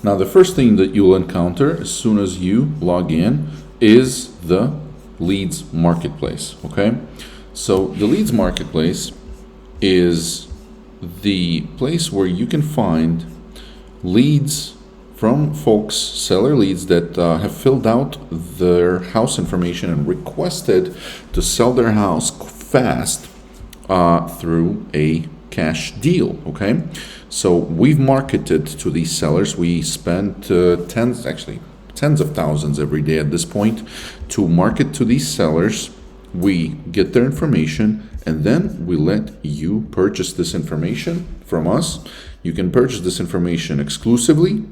Now, the first thing that you'll encounter as soon as you log in is the Leads Marketplace, okay? So the Leads Marketplace is the place where you can find leads from folks, seller leads that have filled out their house information and requested to sell their house fast through a cash deal, okay? So we've marketed to these sellers. We spent tens of thousands every day at this point to market to these sellers. We get their information and then we let you purchase this information from us. You can purchase this information exclusively.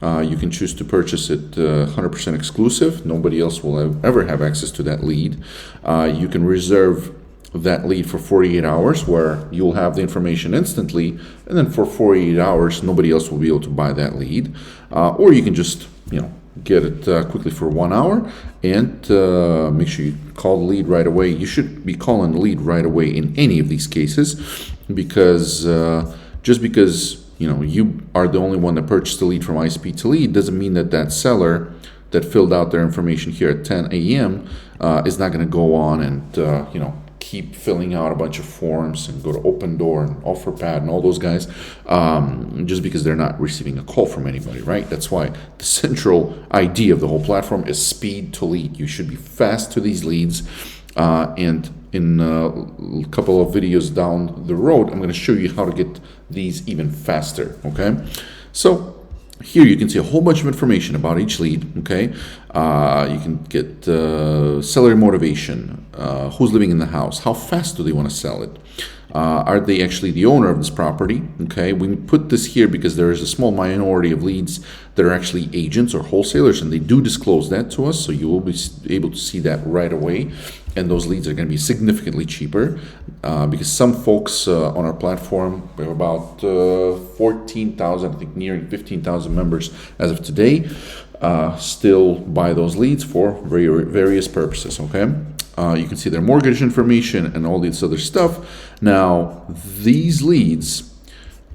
You can choose to purchase it 100% exclusive. Nobody else will ever have access to that lead. You can reserve that lead for 48 hours where you'll have the information instantly, and then for 48 hours nobody else will be able to buy that lead. Or you can just get it quickly for 1 hour and make sure you call the lead right away. You should be calling the lead right away in any of these cases, because just because you are the only one that purchased the lead from iSpeedToLead doesn't mean that that seller that filled out their information here at 10 a.m. Is not going to go on and keep filling out a bunch of forms and go to Open Door and OfferPad and all those guys just because they're not receiving a call from anybody, right? That's why the central idea of the whole platform is speed to lead. You should be fast to these leads, and in a couple of videos down the road, I'm going to show you how to get these even faster, okay? So here you can see a whole bunch of information about each lead, okay? You can get seller motivation, who's living in the house, how fast do they want to sell it, are they actually the owner of this property, okay? We put this here because there is a small minority of leads that are actually agents or wholesalers, and they do disclose that to us, so you will be able to see that right away. And those leads are going to be significantly cheaper because some folks on our platform, we have about 14,000, I think nearing 15,000 members as of today, still buy those leads for various purposes, okay? You can see their mortgage information and all this other stuff. Now, these leads,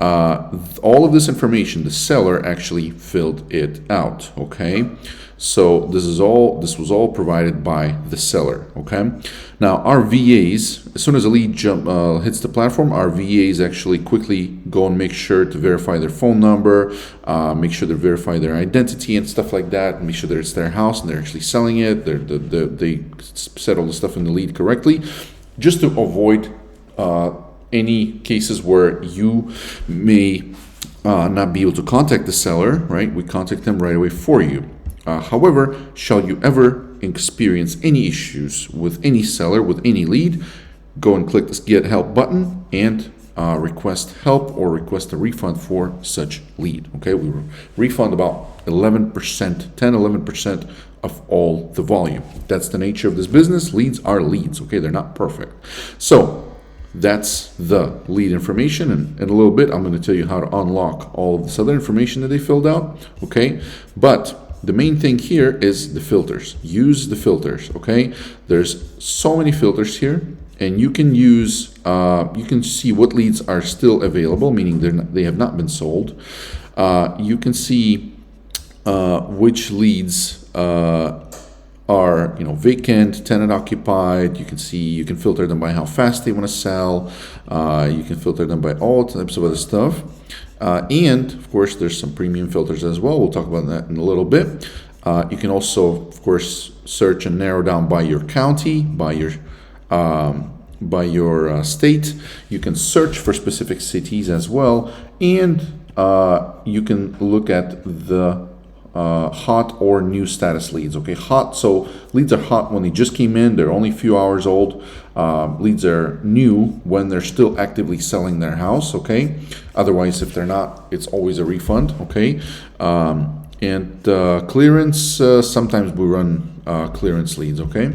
all of this information, the seller actually filled it out, okay? So this was all provided by the seller, okay? Now our VAs, as soon as a lead hits the platform, our VAs actually quickly go and make sure to verify their phone number, make sure to verify their identity and stuff like that, make sure that it's their house and they're actually selling it, they set all the stuff in the lead correctly, just to avoid any cases where you may not be able to contact the seller, right? We contact them right away for you. However, shall you ever experience any issues with any seller, with any lead, go and click this Get Help button and request help or request a refund for such lead. Okay, we refund about 11% of all the volume. That's the nature of this business. Leads are leads. Okay, they're not perfect. So that's the lead information, and in a little bit I'm going to tell you how to unlock all of this other information that they filled out. Okay, but the main thing here is the filters. Use the filters, okay? There's so many filters here, and you can use, you can see what leads are still available, meaning they have not been sold. You can see which leads are vacant, tenant occupied. You can filter them by how fast they want to sell. You can filter them by all types of other stuff. And of course there's some premium filters as well. We'll talk about that in a little bit. You can also of course search and narrow down by your county, by your state. You can search for specific cities as well, and you can look at the hot or new status leads. Okay, hot, so leads are hot when they just came in, they're only a few hours old. Leads are new when they're still actively selling their house. Okay, otherwise if they're not, it's always a refund. Okay, and clearance, sometimes we run clearance leads. Okay,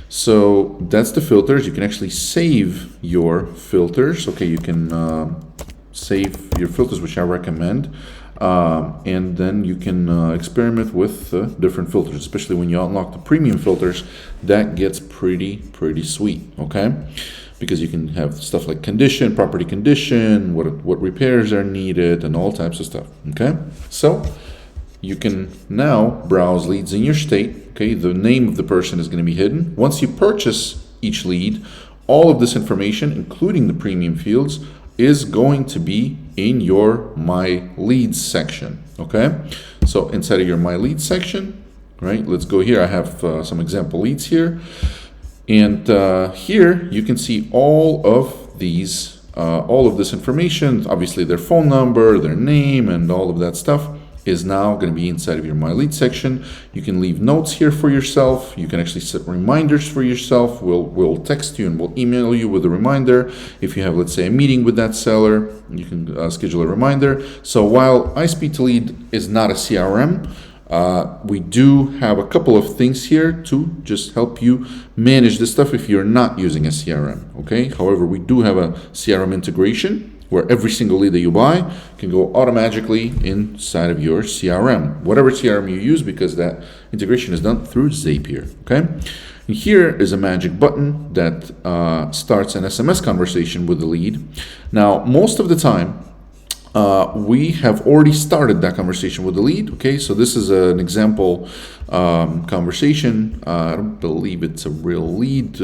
so that's the filters. You can actually save your filters. Okay, you can save your filters, which I recommend. And then you can experiment with different filters, especially when you unlock the premium filters. That gets pretty sweet, okay? Because you can have stuff like condition, property condition, what repairs are needed, and all types of stuff, okay? So you can now browse leads in your state. Okay, the name of the person is going to be hidden. Once you purchase each lead, all of this information, including the premium fields, is going to be in your My Leads section. Okay, so inside of your My Leads section, right, let's go here. I have some example leads here. And here you can see all of these, all of this information, obviously their phone number, their name, and all of that stuff is now going to be inside of your My Lead section. You can leave notes here for yourself. You can actually set reminders for yourself. We'll text you and we'll email you with a reminder. If you have, let's say, a meeting with that seller, you can schedule a reminder. So while iSpeedToLead is not a CRM, we do have a couple of things here to just help you manage this stuff if you're not using a CRM. Okay. However, we do have a CRM integration where every single lead that you buy can go automatically inside of your CRM, whatever CRM you use, because that integration is done through Zapier. Okay. And here is a magic button that starts an SMS conversation with the lead. Now, most of the time, we have already started that conversation with the lead. Okay, so this is an example conversation. I don't believe it's a real lead.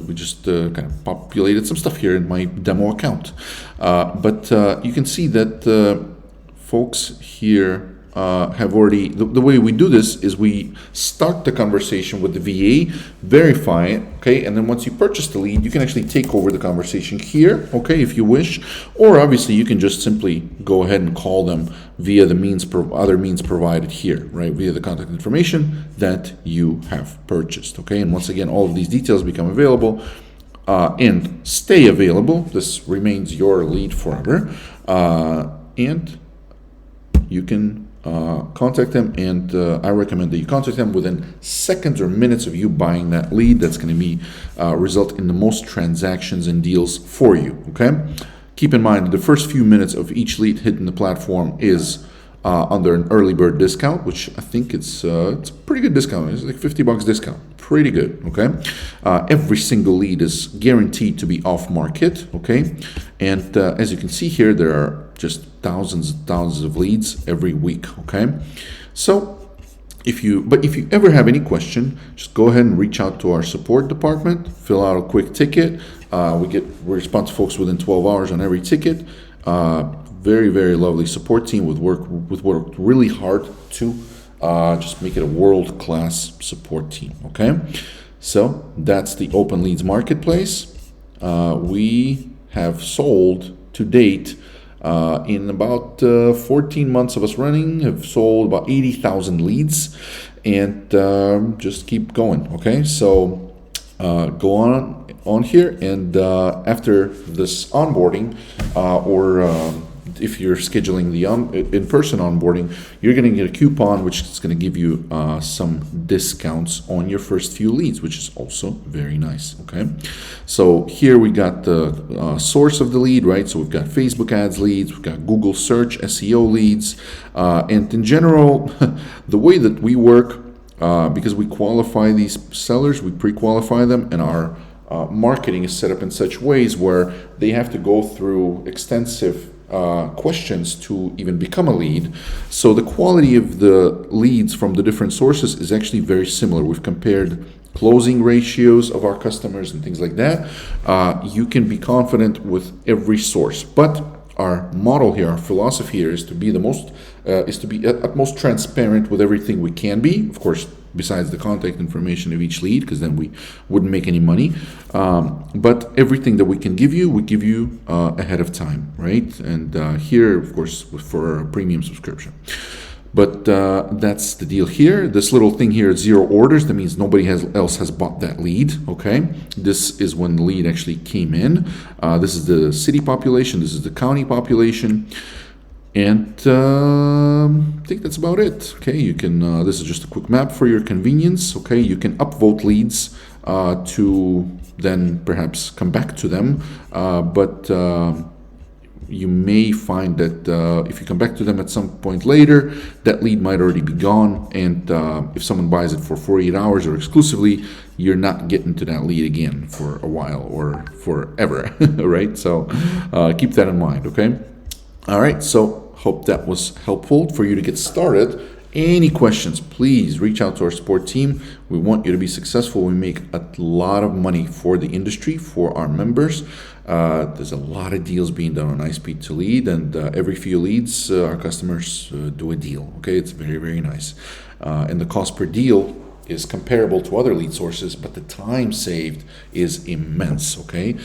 We just kind of populated some stuff here in my demo account. But you can see that folks here have already, the way we do this is we start the conversation with the VA, verify it, okay, and then once you purchase the lead, you can actually take over the conversation here, okay, if you wish, or obviously you can just simply go ahead and call them via the other means provided here, right, via the contact information that you have purchased, okay, and once again, all of these details become available and stay available. This remains your lead forever, and you can contact them, and I recommend that you contact them within seconds or minutes of you buying that lead. That's going to be result in the most transactions and deals for you. Okay, keep in mind the first few minutes of each lead hitting the platform is under an early bird discount, which I think it's a pretty good discount. It's like $50 discount. Pretty good. Okay, every single lead is guaranteed to be off market. Okay, and as you can see here, there are just thousands and thousands of leads every week. Okay, so if you ever have any question, just go ahead and reach out to our support department, fill out a quick ticket. We respond to folks within 12 hours on every ticket. Very, very lovely support team with worked really hard to just make it a world-class support team. Okay, so that's the Open Leads Marketplace. We have sold to date, in about 14 months of us running, have sold about 80,000 leads, and just keep going. Okay, so go on here, and after this onboarding, or if you're scheduling the in-person onboarding, you're going to get a coupon which is going to give you some discounts on your first few leads, which is also very nice. Okay, so here we got the source of the lead, right? So we've got Facebook ads leads, we've got Google search SEO leads, and in general, the way that we work, because we qualify these sellers, we pre-qualify them, and our marketing is set up in such ways where they have to go through extensive questions to even become a lead. So the quality of the leads from the different sources is actually very similar. We've compared closing ratios of our customers and things like that. You can be confident with every source, but our model here, our philosophy here is to be at most transparent with everything we can be, of course, besides the contact information of each lead, because then we wouldn't make any money. But everything that we can give you, we give you ahead of time, right? And here, of course, for a premium subscription. But that's the deal here. This little thing here is 0 orders. That means nobody else has bought that lead. Okay, this is when the lead actually came in. This is the city population. This is the county population. And I think that's about it. Okay, you can. This is just a quick map for your convenience. Okay, you can upvote leads to then perhaps come back to them, but you may find that if you come back to them at some point later, that lead might already be gone, and if someone buys it for 48 hours or exclusively, you're not getting to that lead again for a while or forever, right? So keep that in mind, okay? All right, so hope that was helpful for you to get started any questions, please reach out to our support team. We want you to be successful. We make a lot of money for the industry, for our members. There's a lot of deals being done on iSpeedToLead, and every few leads, our customers do a deal. Okay, it's very, very nice. And the cost per deal is comparable to other lead sources, but the time saved is immense. Okay,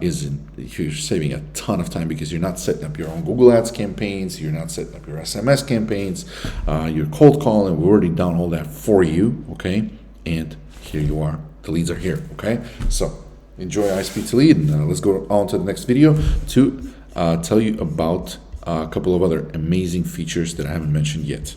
you're saving a ton of time because you're not setting up your own Google Ads campaigns, you're not setting up your SMS campaigns, you're cold calling. We've already done all that for you. Okay, and here you are. The leads are here. Okay, so enjoy iSpeedToLead, and let's go on to the next video to tell you about a couple of other amazing features that I haven't mentioned yet.